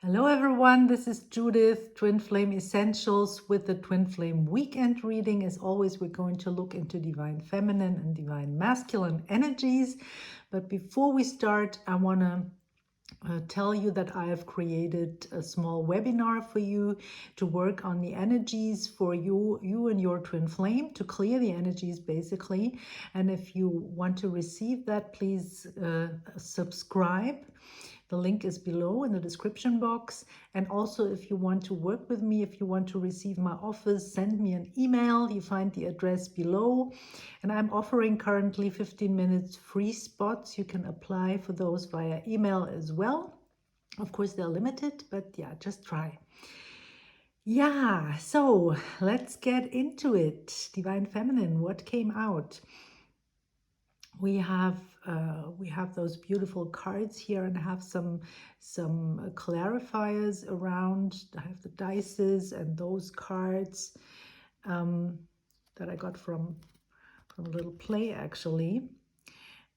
Hello everyone, this is Judith, Twin Flame Essentials with the Twin Flame Weekend reading. As always, we're going to look into Divine Feminine and Divine Masculine energies. But before we start, I want to tell you that I have created a small webinar for you to work on the energies for you and your twin flame, to clear the energies basically. And if you want to receive that, please subscribe. The link is below in the description box. And also, if you want to work with me, if you want to receive my offers, send me an email. You find the address below. And I'm offering currently 15 minutes free spots. You can apply for those via email as well. Of course, they're limited, but yeah, just try. Yeah, so let's get into it. Divine Feminine, what came out? We have those beautiful cards here, and have some clarifiers around. I have the dices and those cards that I got from a little play actually.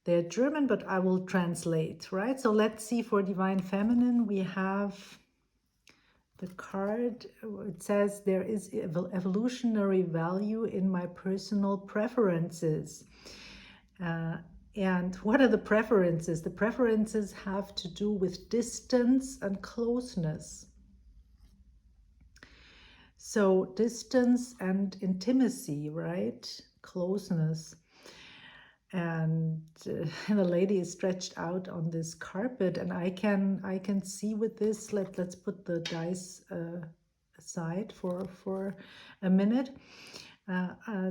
They're German, but I will translate, right? So let's see, for Divine Feminine, we have the card. It says, there is evolutionary value in my personal preferences. And what are the preferences? The preferences have to do with distance and closeness. So distance and intimacy, right? Closeness. And the lady is stretched out on this carpet, and I can see with this. Let's put the dice aside for a minute.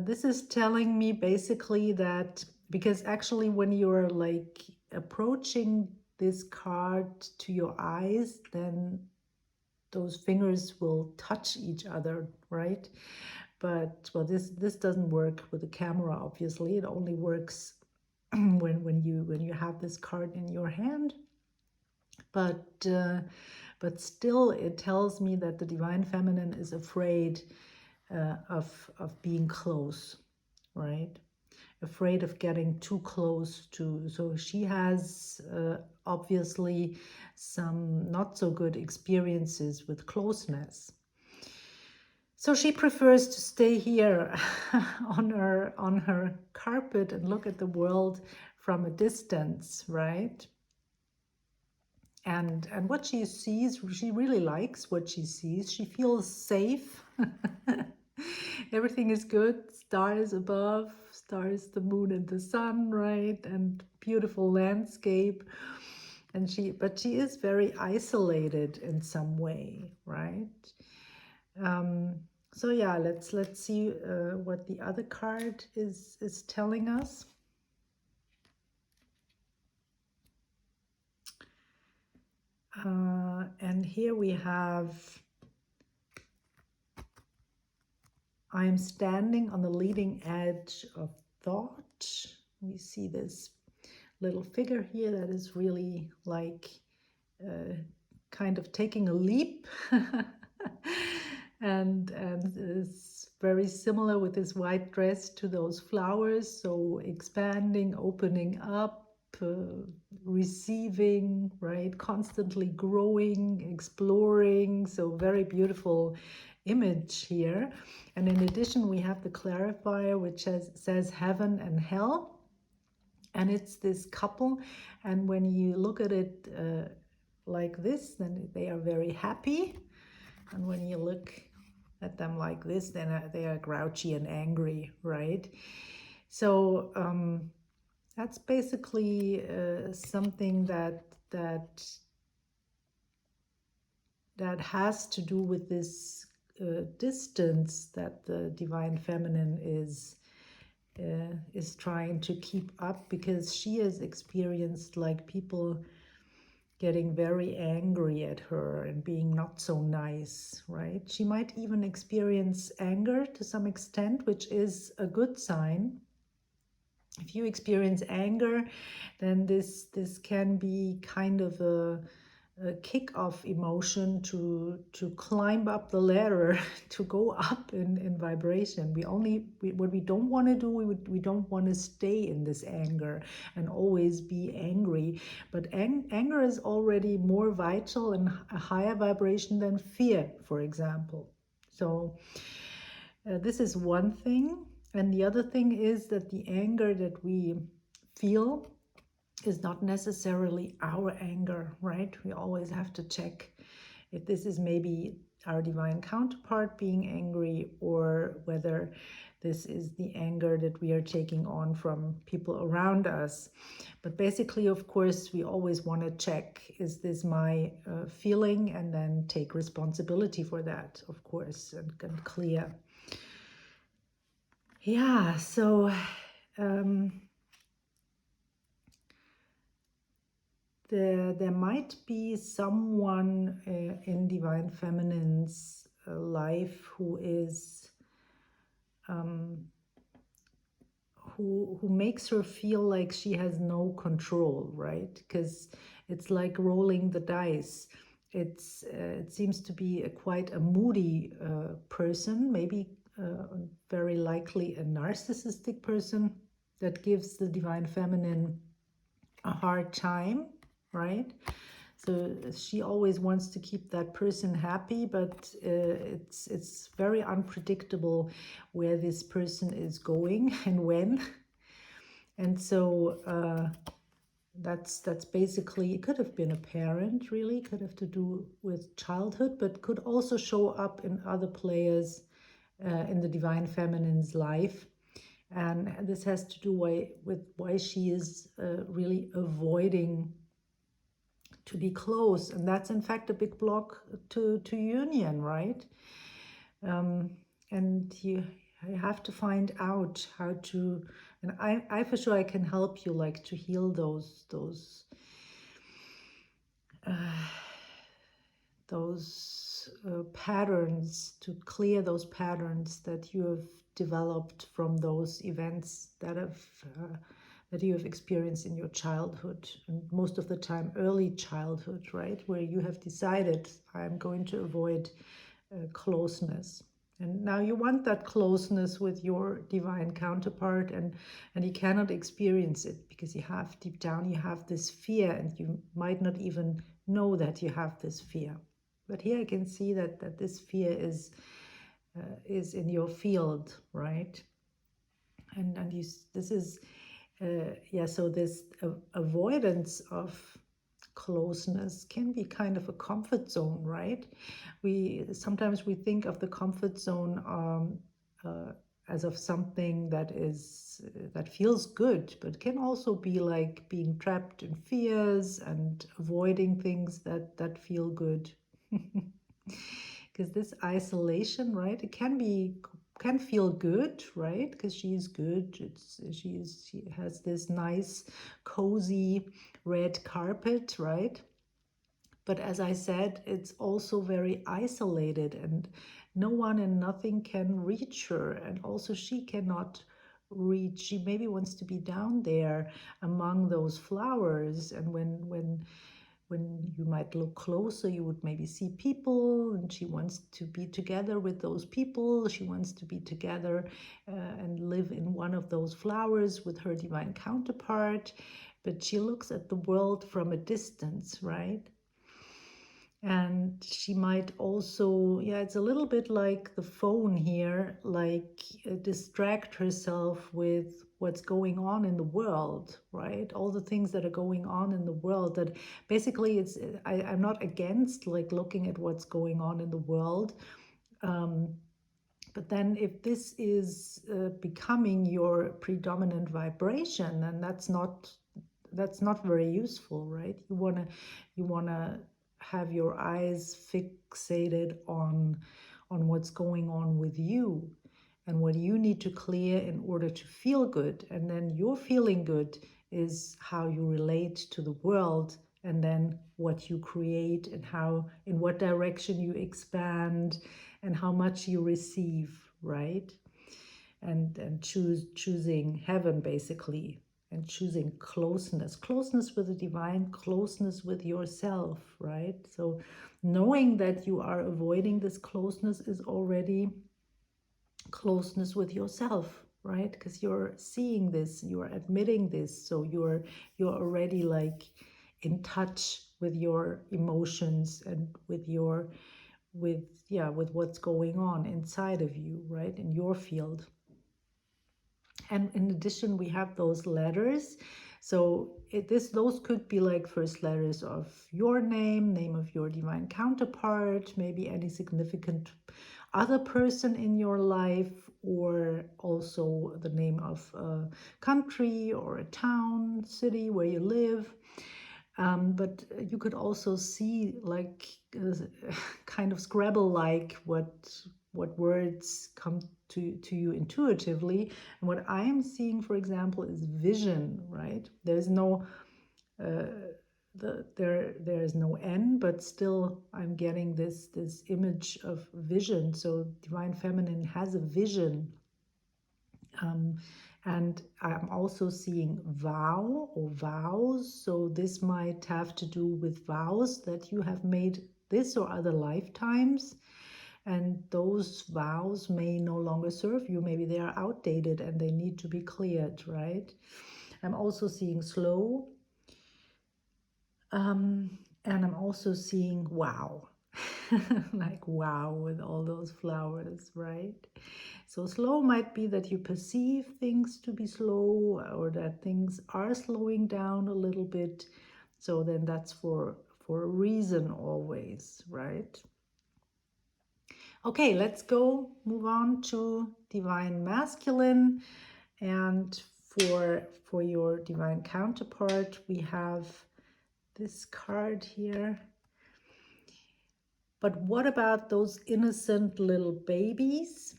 This is telling me basically that, because actually when you're like approaching this card to your eyes, then those fingers will touch each other, right? But well, this doesn't work with the camera, obviously. It only works when you have this card in your hand. But still, it tells me that the Divine Feminine is afraid of being close, right? Afraid of getting too close to. So she has obviously some not so good experiences with closeness. So she prefers to stay here on her carpet and look at the world from a distance, right? And what she sees, she really likes what she sees. She feels safe. Everything is good. Stars above, stars, the moon and the sun, right? And beautiful landscape. And but she is very isolated in some way, right? So yeah, let's see what the other card is telling us. And here we have, I am standing on the leading edge of thought. We see this little figure here that is really like kind of taking a leap. and is very similar with this white dress to those flowers. So expanding, opening up, receiving, right? Constantly growing, exploring. So very beautiful image here. And in addition, we have the clarifier, which says heaven and hell. And it's this couple. And when you look at it like this, then they are very happy. And when you look at them like this, then they are grouchy and angry, right? So that's basically something that has to do with this distance that the Divine Feminine is trying to keep up, because she has experienced like people getting very angry at her and being not so nice, right? She might even experience anger to some extent, which is a good sign. If you experience anger, then this can be kind of kick-off emotion to climb up the ladder, to go up in vibration. What we don't want to do, we don't want to stay in this anger and always be angry. But anger is already more vital and a higher vibration than fear, for example. So this is one thing. And the other thing is that the anger that we feel is not necessarily our anger, right? We always have to check if this is maybe our divine counterpart being angry, or whether this is the anger that we are taking on from people around us. But basically, of course, we always want to check, is this my feeling, and then take responsibility for that, of course, and clear. Yeah, so there might be someone in Divine Feminine's life who is who makes her feel like she has no control, right? Because it's like rolling the dice. It seems to be quite a moody person, maybe very likely a narcissistic person that gives the Divine Feminine a hard time, right? So she always wants to keep that person happy, but it's very unpredictable where this person is going and when. And so that's basically, it could have been a parent, really, could have to do with childhood, but could also show up in other players in the Divine Feminine's life. And this has to do with why she is really avoiding to be close. And that's in fact a big block to union, right? And you have to find out how to, and I for sure I can help you, like, to heal those patterns, to clear those patterns that you have developed from those events that you have experienced in your childhood, and most of the time early childhood, right, where you have decided, I'm going to avoid closeness. And now you want that closeness with your divine counterpart, and you cannot experience it because you have, deep down, you have this fear, and you might not even know that you have this fear. But here I can see that this fear is in your field, right? And you, this is so this avoidance of closeness can be kind of a comfort zone, right? Sometimes we think of the comfort zone as of something that feels good, but can also be like being trapped in fears and avoiding things that feel good. Because this isolation, right, it can feel good, right? Because she's good. She has this nice, cozy red carpet, right? But as I said, it's also very isolated, and no one and nothing can reach her. And also she cannot reach. She maybe wants to be down there among those flowers. And when you might look closer, you would maybe see people, and she wants to be together with those people. She wants to be together and live in one of those flowers with her divine counterpart. But she looks at the world from a distance, right? And she might also, it's a little bit like the phone here, like distract herself with what's going on in the world, right? All the things that are going on in the world, that basically I'm not against like looking at what's going on in the world. But then if this is becoming your predominant vibration, then that's not very useful, right? You wanna have your eyes fixated on what's going on with you and what you need to clear in order to feel good. And then your feeling good is how you relate to the world, and then what you create, and in what direction you expand, and how much you receive, right? And choosing heaven, basically, and choosing closeness with the divine, closeness with yourself, right? So knowing that you are avoiding this closeness is already closeness with yourself, right? Because you're seeing this, you're admitting this, so you're already like in touch with your emotions and with your with what's going on inside of you, right, in your field. And in addition, we have those letters. So those could be like first letters of your name of your divine counterpart, maybe any significant other person in your life, or also the name of a country or a town, city where you live. But you could also see like kind of Scrabble-like what words come to you intuitively. And what I'm seeing, for example, is vision, right? There's no there is no N, but still I'm getting this image of vision. So divine feminine has a vision. And I'm also seeing vow or vows. So this might have to do with vows that you have made this or other lifetimes. And those vows may no longer serve you. Maybe they are outdated and they need to be cleared, right? I'm also seeing slow. And I'm also seeing wow. Like wow with all those flowers, right? So slow might be that you perceive things to be slow, or that things are slowing down a little bit. So then that's for a reason always, right? Okay, let's move on to divine masculine. And for your divine counterpart, we have this card here. But what about those innocent little babies?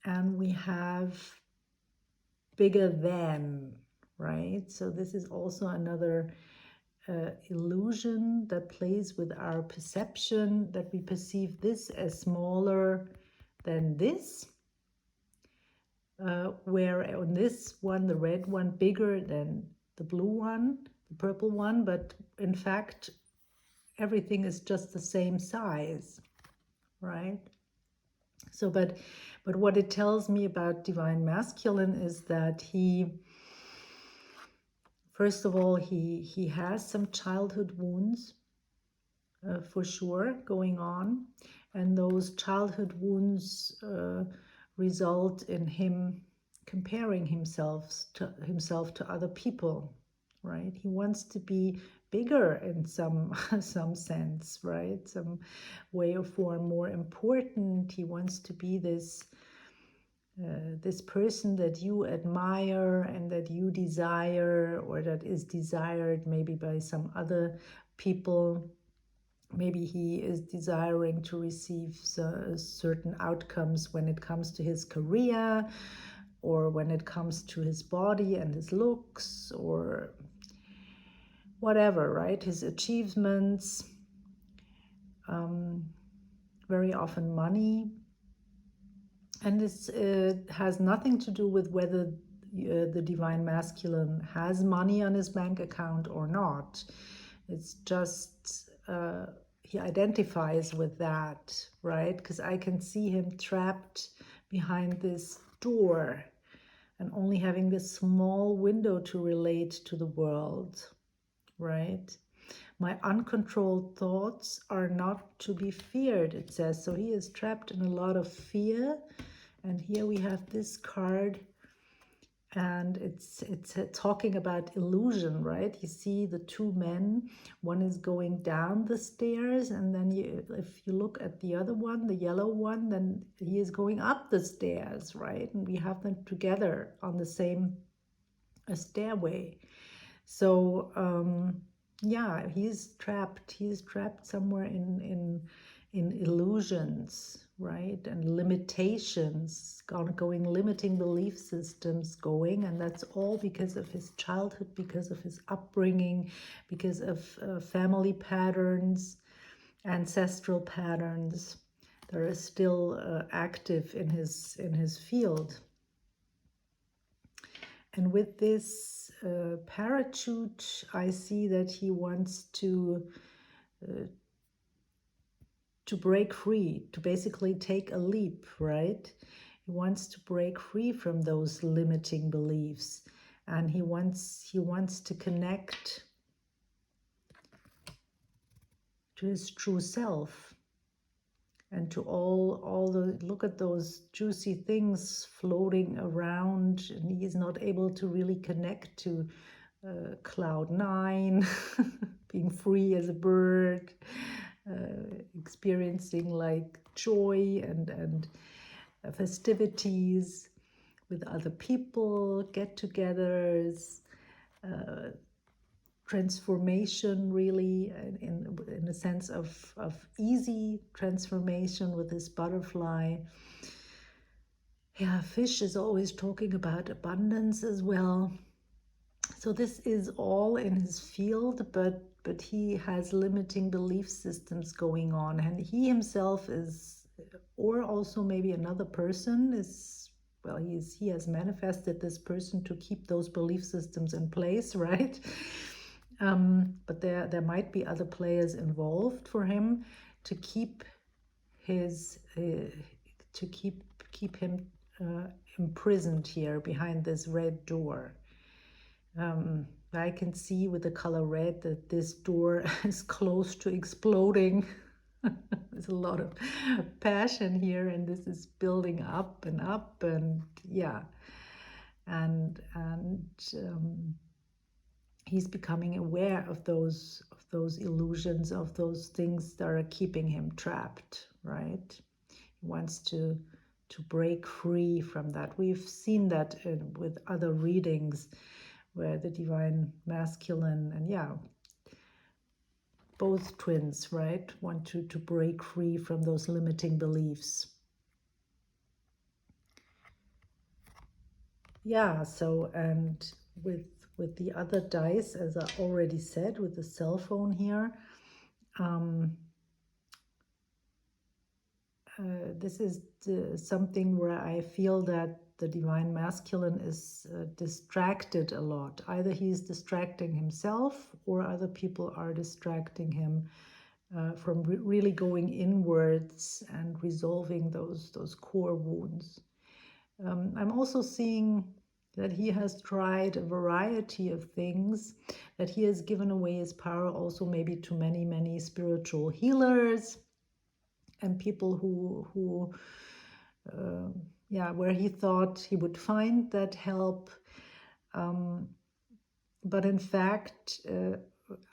And we have bigger than, right? So this is also another illusion that plays with our perception, that we perceive this as smaller than this, where on this one, the red one, bigger than the blue one, the purple one, but in fact, everything is just the same size, right? So, but what it tells me about divine masculine is that he, first of all, he has some childhood wounds, for sure, going on. And those childhood wounds result in him comparing himself to other people, right? He wants to be bigger in some sense, right? Some way or form more important. He wants to be this person that you admire and that you desire, or that is desired maybe by some other people. Maybe he is desiring to receive certain outcomes when it comes to his career, or when it comes to his body and his looks, or whatever, right? His achievements, very often money. And this has nothing to do with whether the divine masculine has money on his bank account or not. It's just he identifies with that, right? Because I can see him trapped behind this door and only having this small window to relate to the world, right? My uncontrolled thoughts are not to be feared, it says. So he is trapped in a lot of fear. And here we have this card, and it's talking about illusion, right? You see the two men, one is going down the stairs, and then if you look at the other one, the yellow one, then he is going up the stairs, right? And we have them together on the same stairway. So yeah, he's trapped somewhere in illusions, right? And limitations, ongoing limiting belief systems going, and that's all because of his childhood, because of his upbringing, because of family patterns, ancestral patterns that are still active in his field. And with this parachute, I see that he wants to break free, to basically take a leap, right? He wants to break free from those limiting beliefs, and he wants to connect to his true self, and to all the, look at those juicy things floating around, and he's not able to really connect to cloud nine, being free as a bird, experiencing like joy and festivities with other people, get-togethers, transformation, really, in a sense of easy transformation with this butterfly. Yeah, fish is always talking about abundance as well. So this is all in his field, but he has limiting belief systems going on, and he himself is, or also maybe another person is, well, he has manifested this person to keep those belief systems in place, right? But there might be other players involved for him to keep his to keep him imprisoned here behind this red door. I can see with the color red that this door is close to exploding. There's a lot of passion here, and this is building up, and yeah, and he's becoming aware of those illusions, of those things that are keeping him trapped, right? He wants to break free from that. We've seen that with other readings, where the divine masculine and, yeah, both twins, right, want to break free from those limiting beliefs. Yeah, so, and with the other dice, as I already said, with the cell phone here, this is something where I feel that the divine masculine is distracted a lot. Either he's distracting himself, or other people are distracting him from really going inwards and resolving those core wounds. I'm also seeing that he has tried a variety of things, that he has given away his power also maybe to many spiritual healers and people who yeah, where he thought he would find that help. But in fact,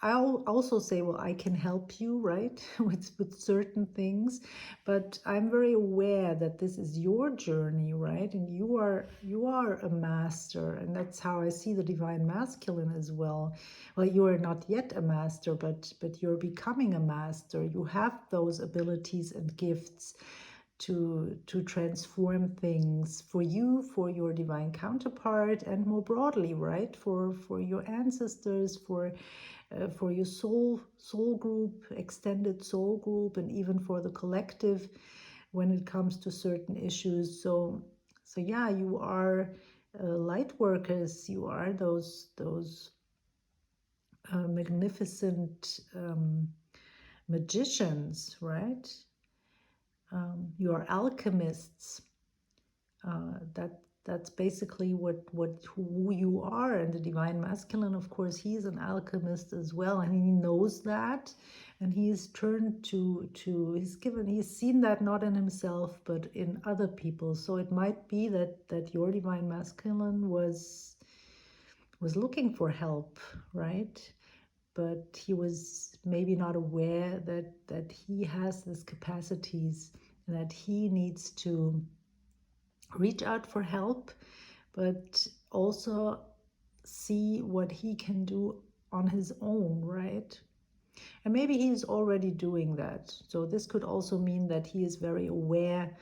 I'll also say, well, I can help you, right, with certain things, but I'm very aware that this is your journey, right, and you are a master, and that's how I see the divine masculine as well. Well, you are not yet a master, but you're becoming a master. You have those abilities and gifts to transform things for you, for your divine counterpart, and more broadly, right, for your ancestors, for your soul group, extended soul group, and even for the collective when it comes to certain issues. So yeah, you are light workers. You are those magnificent magicians, right? You are alchemists. That's basically who you are. And the divine masculine, of course, he's an alchemist as well, and he knows that, and he's turned to he's seen that not in himself but in other people. So it might be that your divine masculine was looking for help, right? But he was maybe not aware that he has these capacities, and that he needs to reach out for help, but also see what he can do on his own, right? And maybe he's already doing that. So this could also mean that he is very aware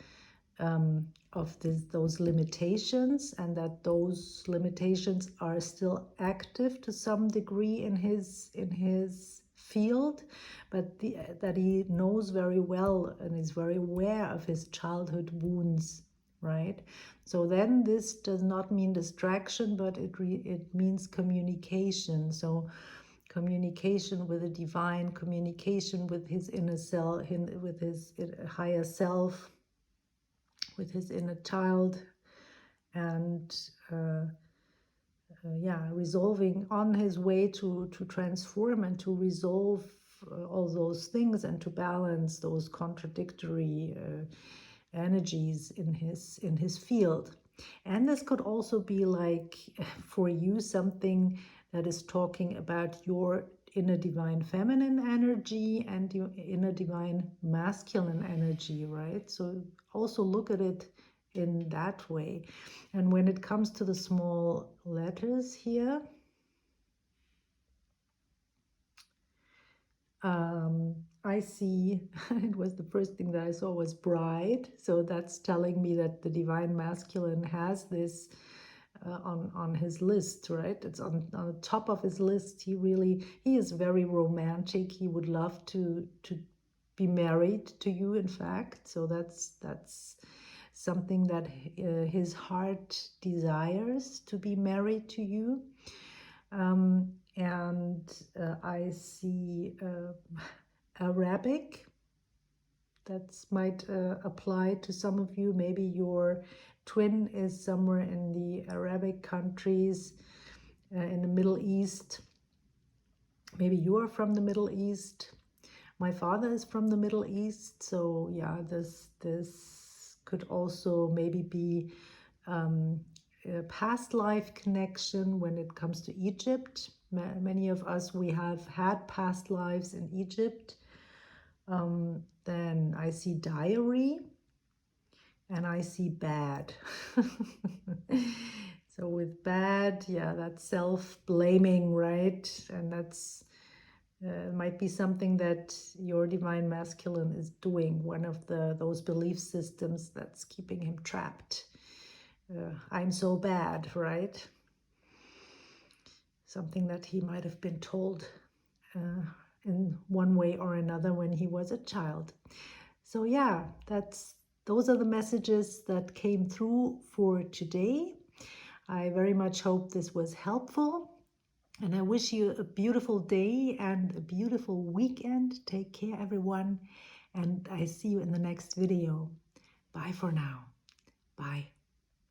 of those limitations, and that those limitations are still active to some degree in his field, but that he knows very well and is very aware of his childhood wounds right? So then this does not mean distraction, but it means communication. So communication with the divine, communication with his inner self, with his higher self, with his inner child, and yeah, resolving on his way to transform and to resolve all those things and to balance those contradictory energies in his field. And this could also be like for you something that is talking about your inner divine feminine energy and your inner divine masculine energy, right? So also look at it in that way. And when it comes to the small letters here, I see, it was the first thing that I saw was bride. So that's telling me that the divine masculine has this on his list, right? It's on the top of his list. He is very romantic. He would love to be married to you, in fact. So that's something that his heart desires, to be married to you. And I see Arabic. That might apply to some of you. Maybe your twin is somewhere in the Arabic countries, in the Middle East. Maybe you are from the Middle East. My father is from the Middle East, so yeah, this could also maybe be a past life connection when it comes to Egypt. Many of us, we have had past lives in Egypt. Then I see diary and I see bad. So with bad, yeah, that's self-blaming, right? And that's might be something that your divine masculine is doing, one of those belief systems that's keeping him trapped. I'm so bad, right? Something that he might have been told in one way or another when he was a child. So yeah, those are the messages that came through for today. I very much hope this was helpful. And I wish you a beautiful day and a beautiful weekend. Take care, everyone. And I see you in the next video. Bye for now. Bye.